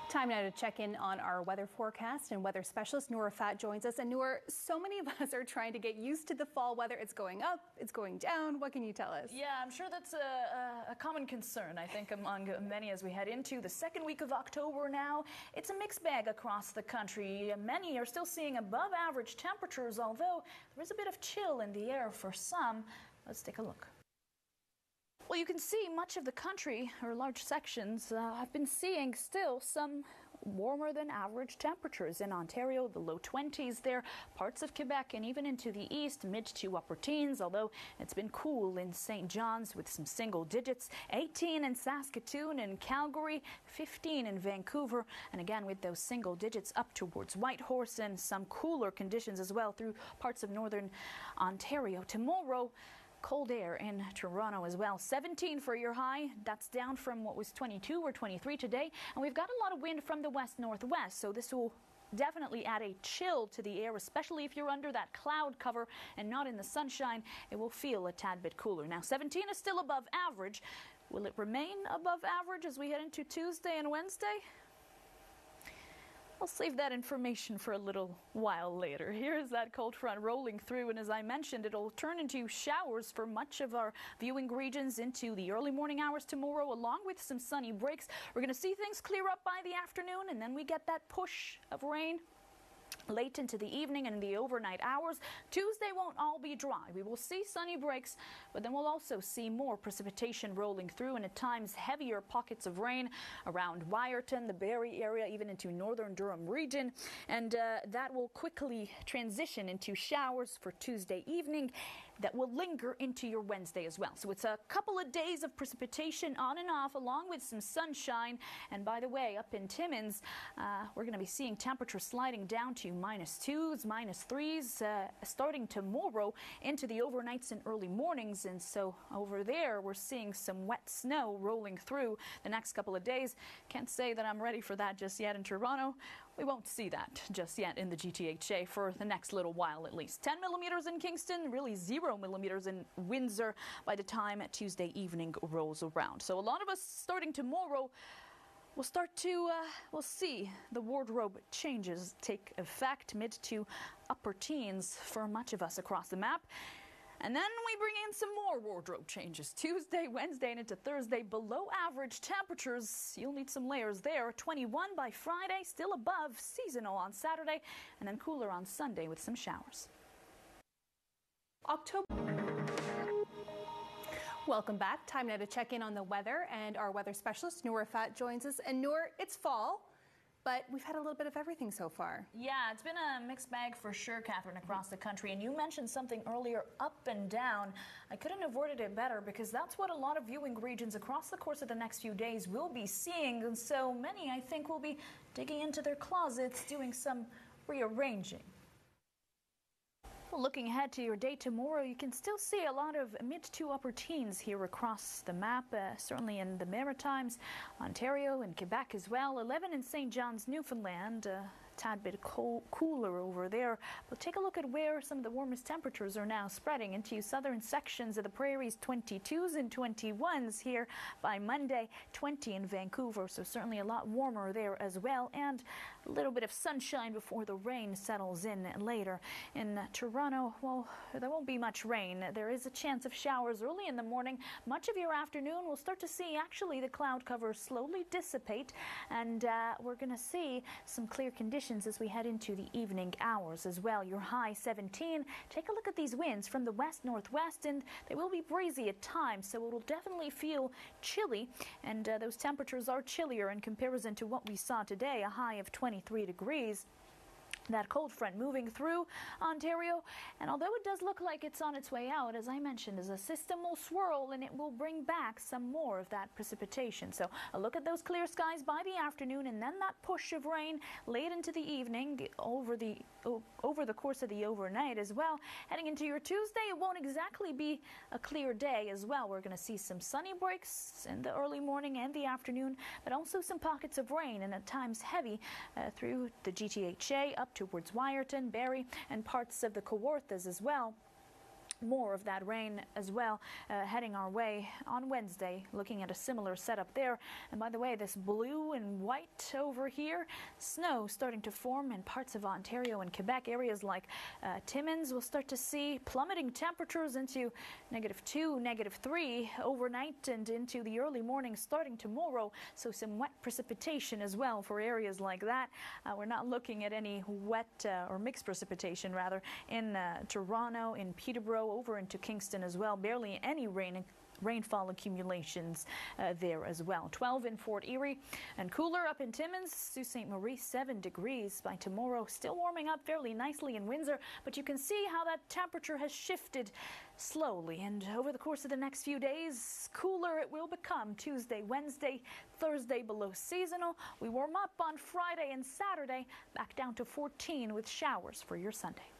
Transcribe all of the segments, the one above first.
Time now to check in on our weather forecast, and weather specialist Noor joins us. And Noor, so many of us are trying to get used to the fall weather. It's going up, it's going down. What can you tell us? Yeah, I'm sure that's a common concern, I think, among many as we head into the second week of October now. It's a mixed bag across the country. Many are still seeing above average temperatures, although there is a bit of chill in the air for some. Let's take a look. Well, you can see much of the country, or large sections, have been seeing still some warmer than average temperatures. In Ontario, the low 20s there, parts of Quebec and even into the east, mid to upper teens, although it's been cool in St. John's with some single digits, 18 in Saskatoon and Calgary, 15 in Vancouver, and again with those single digits up towards Whitehorse, and some cooler conditions as well through parts of northern Ontario. Tomorrow, cold air in Toronto as well. 17 for your high. That's down from what was 22 or 23 today. And we've got a lot of wind from the west-northwest, so this will definitely add a chill to the air, especially if you're under that cloud cover and not in the sunshine. It will feel a tad bit cooler. Now, 17 is still above average. Will it remain above average as we head into Tuesday and Wednesday? I'll save that information for a little while later. Here's that cold front rolling through, and as I mentioned, it'll turn into showers for much of our viewing regions into the early morning hours tomorrow, along with some sunny breaks. We're going to see things clear up by the afternoon, and then we get that push of rain late into the evening and in the overnight hours. Tuesday won't all be dry. We will see sunny breaks, but then we'll also see more precipitation rolling through, and at times heavier pockets of rain around Wyerton, the Barrie area, even into northern Durham region, and that will quickly transition into showers for Tuesday evening that will linger into your Wednesday as well. So it's a couple of days of precipitation on and off, along with some sunshine. And by the way, up in Timmins, we're going to be seeing temperatures sliding down to -2s, -3s, starting tomorrow into the overnights and early mornings. And so over there, we're seeing some wet snow rolling through the next couple of days. Can't say that I'm ready for that just yet in Toronto. We won't see that just yet in the GTHA for the next little while at least. 10 millimeters in Kingston, really 0 millimeters in Windsor by the time Tuesday evening rolls around. So a lot of us starting tomorrow we'll see the wardrobe changes take effect, mid to upper teens for much of us across the map. And then we bring in some more wardrobe changes. Tuesday, Wednesday, and into Thursday, below average temperatures. You'll need some layers there. 21 by Friday, still above seasonal on Saturday, and then cooler on Sunday with some showers. October. Welcome back. Time now to check in on the weather, and our weather specialist, Noor joins us. And Noor, it's fall, but we've had a little bit of everything so far. Yeah, it's been a mixed bag for sure, Catherine, across the country. And you mentioned something earlier, up and down. I couldn't have worded it better, because that's what a lot of viewing regions across the course of the next few days will be seeing. And so many, I think, will be digging into their closets, doing some rearranging. Well, looking ahead to your day tomorrow, you can still see a lot of mid to upper teens here across the map, certainly in the Maritimes, Ontario and Quebec as well. 11 in St. John's, Newfoundland. Tad bit cooler over there. But take a look at where some of the warmest temperatures are now spreading into southern sections of the prairies. 22s and 21s here by Monday, 20 in Vancouver, so certainly a lot warmer there as well, and a little bit of sunshine before the rain settles in later. In Toronto, well, there won't be much rain. There is a chance of showers early in the morning. Much of your afternoon we'll start to see actually the cloud cover slowly dissipate, and we're going to see some clear conditions as we head into the evening hours as well. Your high 17. Take a look at these winds from the west-northwest, and they will be breezy at times, so it will definitely feel chilly, and those temperatures are chillier in comparison to what we saw today, a high of 23 degrees. That cold front moving through Ontario, and although it does look like it's on its way out, as I mentioned, as a system will swirl and it will bring back some more of that precipitation. So a look at those clear skies by the afternoon, and then that push of rain late into the evening over the course of the overnight as well. Heading into your Tuesday, it won't exactly be a clear day as well. We're going to see some sunny breaks in the early morning and the afternoon, but also some pockets of rain, and at times heavy through the GTHA up towards Wyerton, Barrie, and parts of the Kawarthas as well. more of that rain as well heading our way on Wednesday, looking at a similar setup there. And by the way, this blue and white over here, snow starting to form in parts of Ontario and Quebec. Areas like Timmins will start to see plummeting temperatures into -2, -3 overnight and into the early morning starting tomorrow. So some wet precipitation as well for areas like that. We're not looking at any wet or mixed precipitation rather in Toronto, in Peterborough, over into Kingston as well. Barely any rainfall accumulations there as well. 12 in Fort Erie and cooler up in Timmins. Sault Ste. Marie 7 degrees by tomorrow. Still warming up fairly nicely in Windsor, but you can see how that temperature has shifted slowly, and over the course of the next few days, cooler it will become. Tuesday, Wednesday, Thursday below seasonal. We warm up on Friday and Saturday, back down to 14 with showers for your Sunday.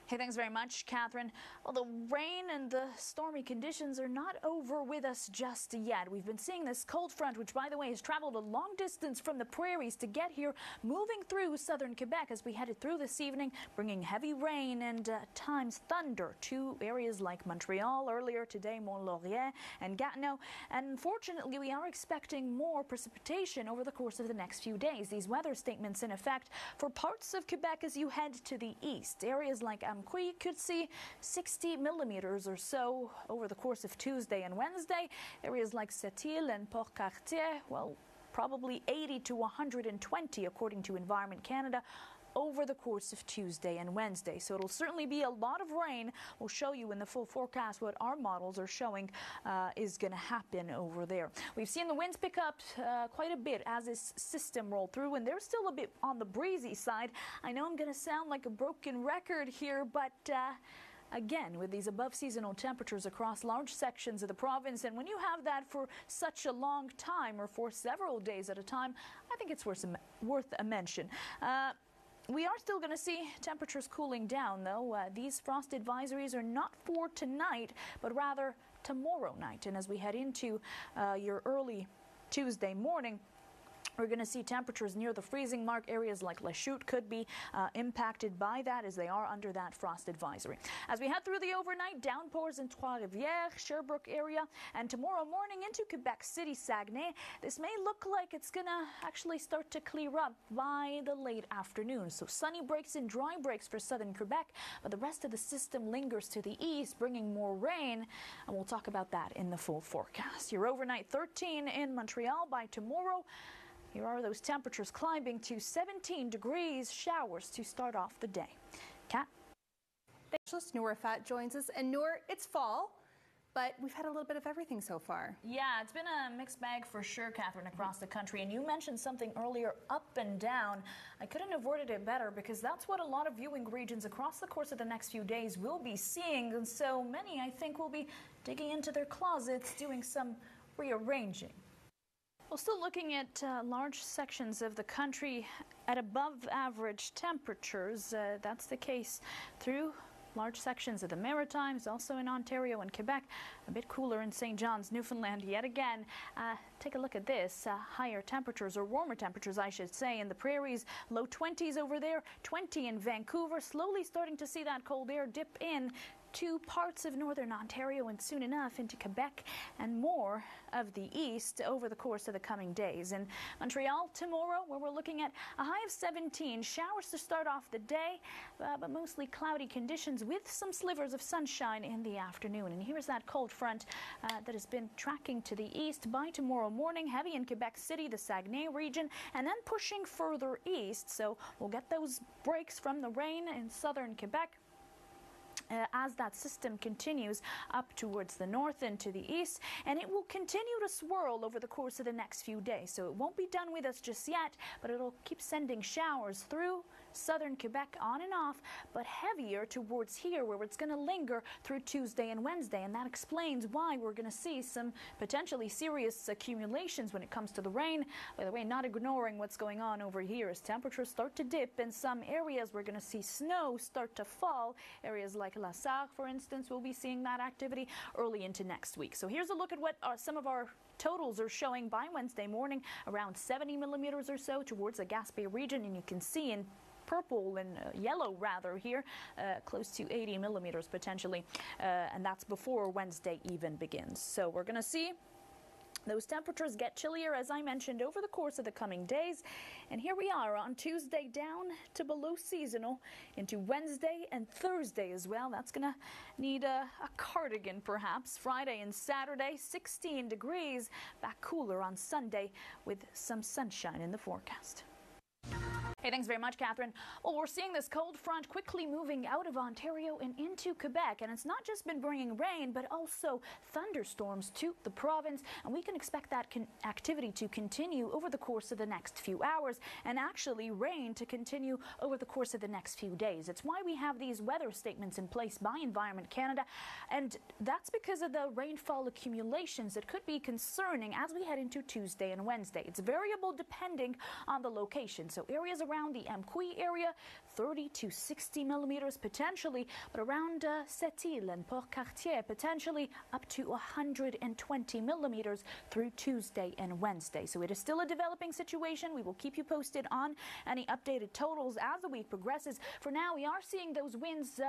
Hey, thanks very much, Catherine. Well, the rain and the stormy conditions are not over with us just yet. We've been seeing this cold front, which, by the way, has traveled a long distance from the prairies to get here, moving through southern Quebec as we headed through this evening, bringing heavy rain and at times thunder to areas like Montreal earlier today, Mont-Laurier and Gatineau. And unfortunately, we are expecting more precipitation over the course of the next few days. These weather statements in effect for parts of Quebec as you head to the east. Areas like Amqui could see 60 millimeters or so over the course of Tuesday and Wednesday. Areas like Sept-Îles and Port-Cartier, well, probably 80 to 120 according to Environment Canada over the course of Tuesday and Wednesday. So it'll certainly be a lot of rain. We'll show you in the full forecast what our models are showing is going to happen over there. We've seen the winds pick up quite a bit as this system rolled through, and they're still a bit on the breezy side. I know I'm going to sound like a broken record here, but again, with these above seasonal temperatures across large sections of the province, and when you have that for such a long time or for several days at a time, I think it's worth a mention. We are still going to see temperatures cooling down, though. These frost advisories are not for tonight, but rather tomorrow night. And as we head into your early Tuesday morning, we're going to see temperatures near the freezing mark. Areas like Lachute could be impacted by that as they are under that frost advisory. As we head through the overnight, downpours in Trois-Rivières, Sherbrooke area, and tomorrow morning into Quebec City, Saguenay. This may look like it's going to actually start to clear up by the late afternoon. So sunny breaks and dry breaks for southern Quebec, but the rest of the system lingers to the east, bringing more rain, and we'll talk about that in the full forecast. Your overnight 13 in Montreal by tomorrow. Here are those temperatures climbing to 17 degrees, showers to start off the day. Kat? Specialist Noor joins us. And Noor, it's fall, but we've had a little bit of everything so far. Yeah, it's been a mixed bag for sure, Catherine, across the country. And you mentioned something earlier, up and down. I couldn't have worded it better because that's what a lot of viewing regions across the course of the next few days will be seeing. And so many, I think, will be digging into their closets, doing some rearranging. Well, still looking at large sections of the country at above average temperatures. That's the case through large sections of the Maritimes, also in Ontario and Quebec. A bit cooler in St. John's, Newfoundland yet again. Take a look at this. Higher temperatures, or warmer temperatures, I should say, in the prairies. Low 20s over there, 20 in Vancouver. Slowly starting to see that cold air dip in to parts of northern Ontario and soon enough into Quebec and more of the east over the course of the coming days. In Montreal tomorrow, where we're looking at a high of 17, showers to start off the day, but mostly cloudy conditions with some slivers of sunshine in the afternoon. And here's that cold front that has been tracking to the east by tomorrow morning, heavy in Quebec City, the Saguenay region, and then pushing further east. So we'll get those breaks from the rain in southern Quebec as that system continues up towards the north and to the east, and it will continue to swirl over the course of the next few days. So it won't be done with us just yet, but it'll keep sending showers through southern Quebec on and off, but heavier towards here where it's going to linger through Tuesday and Wednesday, and that explains why we're going to see some potentially serious accumulations when it comes to the rain. By the way, not ignoring what's going on over here as temperatures start to dip in some areas. We're going to see snow start to fall. Areas like La Sarre, for instance, we'll be seeing that activity early into next week. So here's a look at what some of our totals are showing by Wednesday morning, around 70 millimeters or so towards the Gaspé region, and you can see in purple and yellow rather here, close to 80 millimeters potentially, and that's before Wednesday even begins. So we're going to see those temperatures get chillier, as I mentioned, over the course of the coming days. And here we are on Tuesday, down to below seasonal, into Wednesday and Thursday as well. That's going to need a cardigan perhaps. Friday and Saturday, 16 degrees. Back cooler on Sunday with some sunshine in the forecast. Hey, thanks very much, Catherine. Well, we're seeing this cold front quickly moving out of Ontario and into Quebec, and it's not just been bringing rain, but also thunderstorms to the province, and we can expect that activity to continue over the course of the next few hours, and actually rain to continue over the course of the next few days. It's why we have these weather statements in place by Environment Canada, and that's because of the rainfall accumulations that could be concerning as we head into Tuesday and Wednesday. It's variable depending on the location, so areas around the Amqui area, 30 to 60 millimeters potentially, but around Sept-Îles and Port-Cartier potentially up to 120 millimeters through Tuesday and Wednesday. So it is still a developing situation. We will keep you posted on any updated totals as the week progresses. For now, we are seeing those winds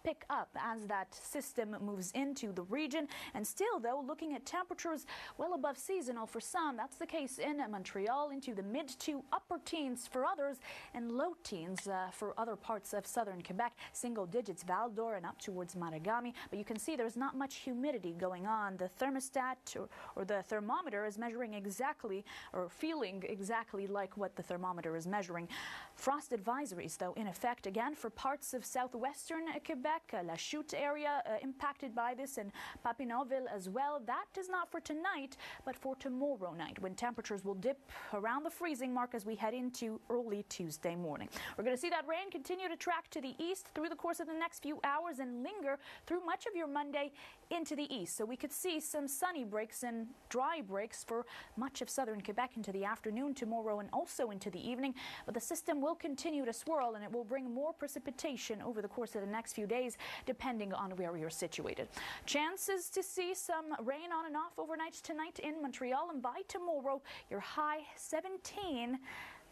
pick up as that system moves into the region. And still, though, looking at temperatures well above seasonal for some. That's the case in Montreal, into the mid to upper teens for others, and low teens for other parts of southern Quebec. Single digits, Val d'Or and up towards Maragami. But you can see there's not much humidity going on. The thermostat or the thermometer is measuring exactly, or feeling exactly like what the thermometer is measuring. Frost advisories, though, in effect again for parts of southwestern Quebec, La Chute area impacted by this, and Papineauville as well. That is not for tonight, but for tomorrow night, when temperatures will dip around the freezing mark as we head into early Tuesday morning. We're going to see that rain continue to track to the east through the course of the next few hours and linger through much of your Monday into the east. So we could see some sunny breaks and dry breaks for much of southern Quebec into the afternoon tomorrow and also into the evening. But the system will continue to swirl, and it will bring more precipitation over the course of the next few days, depending on where you're situated. Chances to see some rain on and off overnight tonight in Montreal, and by tomorrow, your high 17.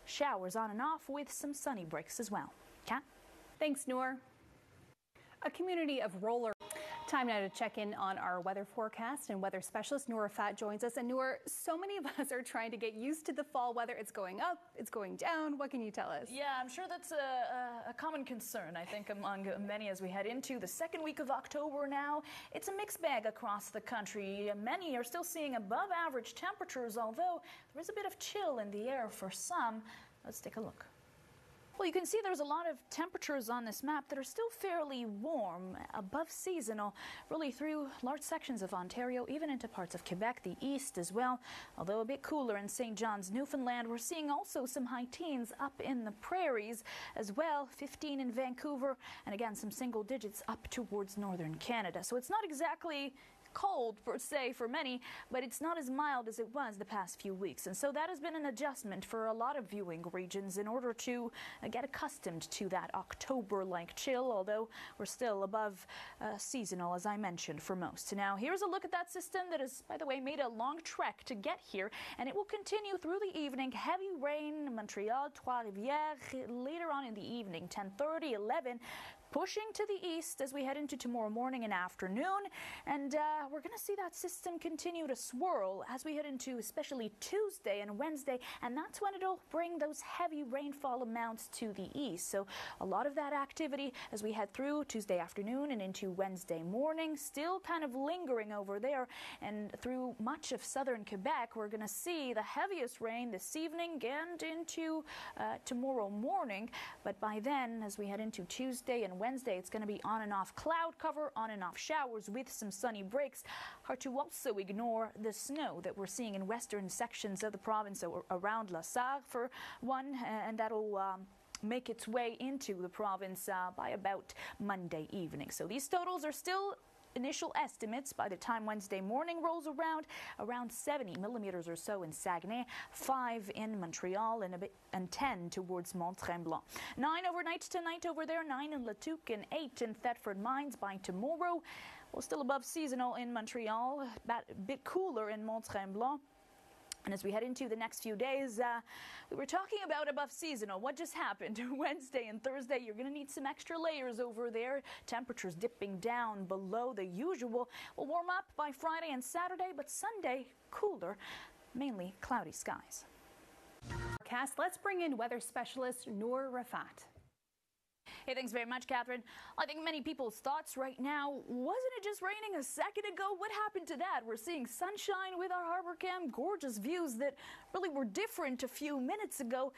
Showers on and off with some sunny breaks as well. Kat? Thanks, Noor. A community of roller. Time now to check in on our weather forecast, and weather specialist Noor joins us. And Noor, so many of us are trying to get used to the fall weather. It's going up, it's going down. What can you tell us? Yeah, I'm sure that's a common concern, I think, among many as we head into the second week of October now. It's a mixed bag across the country. Many are still seeing above average temperatures, although there is a bit of chill in the air for some. Let's take a look. Well, you can see there's a lot of temperatures on this map that are still fairly warm, above seasonal, really through large sections of Ontario, even into parts of Quebec, the east as well. Although a bit cooler in St. John's, Newfoundland, we're seeing also some high teens up in the prairies as well, 15 in Vancouver, and again, some single digits up towards northern Canada. So it's not exactly cold per se for many, but it's not as mild as it was the past few weeks, and so that has been an adjustment for a lot of viewing regions in order to get accustomed to that October-like chill, although we're still above seasonal, as I mentioned, for most. Now here's a look at that system that has, by the way, made a long trek to get here, and it will continue through the evening. Heavy rain, Montreal, Trois-Rivières, later on in the evening, 10:30, 11. Pushing to the east as we head into tomorrow morning and afternoon, and we're going to see that system continue to swirl as we head into especially Tuesday and Wednesday, and that's when it'll bring those heavy rainfall amounts to the east. So a lot of that activity as we head through Tuesday afternoon and into Wednesday morning, still kind of lingering over there, and through much of southern Quebec, we're going to see the heaviest rain this evening and into tomorrow morning. But by then, as we head into Tuesday and Wednesday, it's going to be on and off cloud cover, on and off showers with some sunny breaks. Hard to also ignore the snow that we're seeing in western sections of the province around La Sarre for one, and that'll make its way into the province by about Monday evening. So these totals are still initial estimates. By the time Wednesday morning rolls around 70 millimeters or so in Saguenay, 5 in Montreal, and 10 towards Mont-Tremblant. 9 overnight tonight over there, 9 in Latuque, and 8 in Thetford Mines by tomorrow. Well, still above seasonal in Montreal, a bit cooler in Mont-Tremblant. And as we head into the next few days, we were talking about above seasonal. What just happened? Wednesday and Thursday, you're going to need some extra layers over there. Temperatures dipping down below the usual. Will warm up by Friday and Saturday, but Sunday cooler, mainly cloudy skies. Let's bring in weather specialist Noor Rafat. Hey, thanks very much, Catherine. I think many people's thoughts right now, wasn't it just raining a second ago? What happened to that? We're seeing sunshine with our harbor cam, gorgeous views that really were different a few minutes ago.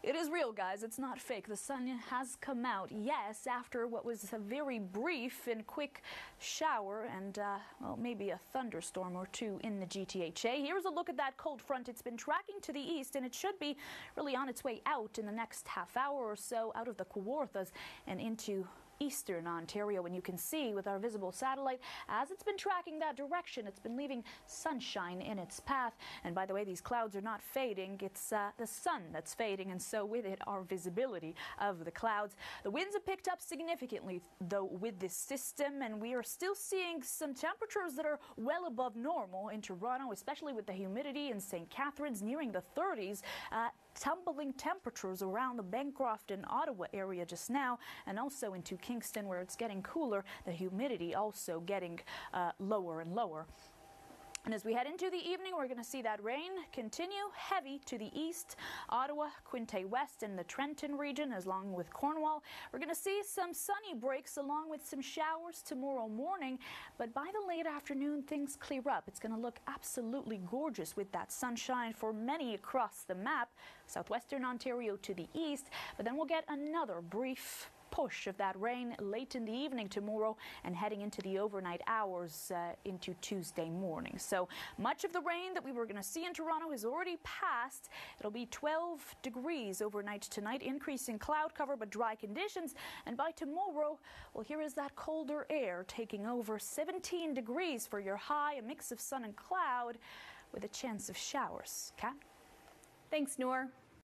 It is real, guys. It's not fake. The sun has come out, yes, after what was a very brief and quick shower and, well, maybe a thunderstorm or two in the GTHA. Here's a look at that cold front. It's been tracking to the east, and it should be really on its way out in the next half hour or so out of the Kawarthas and into eastern Ontario. And you can see with our visible satellite, as it's been tracking that direction, it's been leaving sunshine in its path. And by the way, these clouds are not fading. It's the sun that's fading, and so with it, our visibility of the clouds. The winds have picked up significantly, though, with this system, and we are still seeing some temperatures that are well above normal in Toronto, especially with the humidity in St. Catharines nearing the 30s. Tumbling temperatures around the Bancroft and Ottawa area just now, and also into Kingston, where it's getting cooler. The humidity also getting lower and lower. And as we head into the evening, we're going to see that rain continue heavy to the east, Ottawa, Quinte West, and the Trenton region, along with Cornwall. We're going to see some sunny breaks along with some showers tomorrow morning. But by the late afternoon, things clear up. It's going to look absolutely gorgeous with that sunshine for many across the map, southwestern Ontario to the east. But then we'll get another brief push of that rain late in the evening tomorrow and heading into the overnight hours into Tuesday morning. So much of the rain that we were going to see in Toronto has already passed. It'll be 12 degrees overnight tonight, increasing cloud cover but dry conditions. And by tomorrow, well, here is that colder air taking over. 17 degrees for your high, a mix of sun and cloud with a chance of showers. Kat? Thanks, Noor.